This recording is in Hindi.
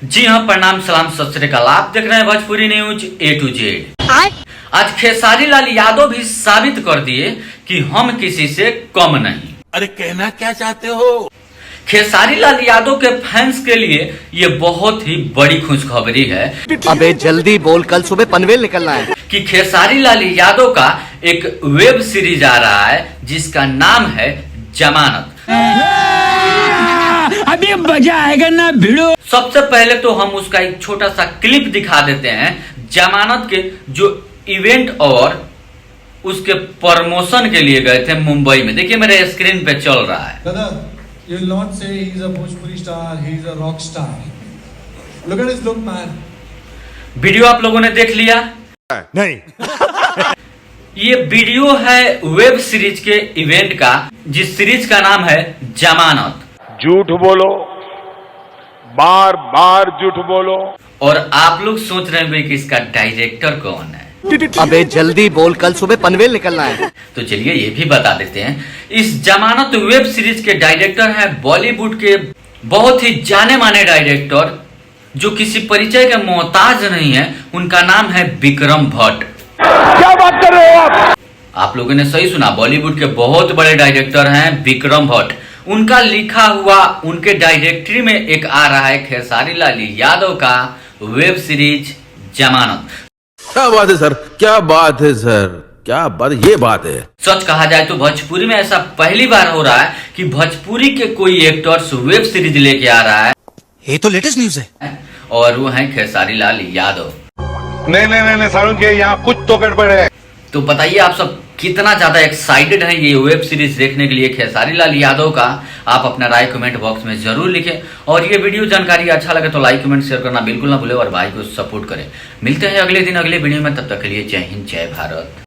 जी हाँ, प्रणाम सलाम सत श्री अकाल। आप देख रहे हैं Bhojpuri news A to Z। आज खेसारी लाल यादव भी साबित कर दिए कि हम किसी से कम नहीं। अरे कहना क्या चाहते हो? खेसारी लाल यादव के फैंस के लिए ये बहुत ही बड़ी खुशखबरी है। अबे जल्दी बोल, कल सुबह पनवेल निकलना है। कि खेसारी लाल यादव का एक वेब सीरीज आ रहा है जिसका नाम है जमानत। अभी मजा आएगा ना भिड़ो। सबसे पहले तो हम उसका एक छोटा सा क्लिप दिखा देते हैं जमानत के, जो इवेंट और उसके प्रमोशन के लिए गए थे मुंबई में। देखिए मेरे स्क्रीन पे चल रहा है। Brother, you will not say he's a Bhojpuri star, he's a rock star. Look at his look, man. Video आप लोगों ने देख लिया? नहीं। ये वीडियो है वेब सीरीज के इवेंट का, जिस सीरीज का नाम है जमानत। झूठ बोलो, बार बार झूठ बोलो। और आप लोग सोच रहे होंगे कि इसका डायरेक्टर कौन है। अबे जल्दी बोल, कल सुबह पनवेल निकलना है। तो चलिए ये भी बता देते हैं। इस जमानत वेब सीरीज के डायरेक्टर हैं बॉलीवुड के बहुत ही जाने माने डायरेक्टर, जो किसी परिचय के मोहताज नहीं है। उनका नाम है विक्रम भट्ट। क्या बात कर रहे हो आप? आप लोगों ने सही सुना, बॉलीवुड के बहुत बड़े डायरेक्टर हैं विक्रम भट्ट। उनका लिखा हुआ उनके डायरेक्टरी में एक आ रहा है खेसारी लाल यादव का वेब सीरीज जमानत। क्या बात है सर, क्या बात है सर, क्या बात, ये बात है। सच कहा जाए तो भोजपुरी में ऐसा पहली बार हो रहा है कि भोजपुरी के कोई एक्टर्स वेब सीरीज लेके आ रहा है। ये तो लेटेस्ट न्यूज है। और वो है खेसारी लाल यादव। नहीं सारुण के यहाँ कुछ तो गड़बड़ है। तो बताइए आप सब कितना ज्यादा एक्साइटेड हैं ये वेब सीरीज देखने के लिए खेसारी लाल यादव का। आप अपना राय कमेंट बॉक्स में जरूर लिखें, और ये वीडियो जानकारी अच्छा लगे तो लाइक कमेंट शेयर करना बिल्कुल ना भूले, और भाई को सपोर्ट करें। मिलते हैं अगले दिन अगले वीडियो में, तब तक के लिए जय हिंद जय भारत।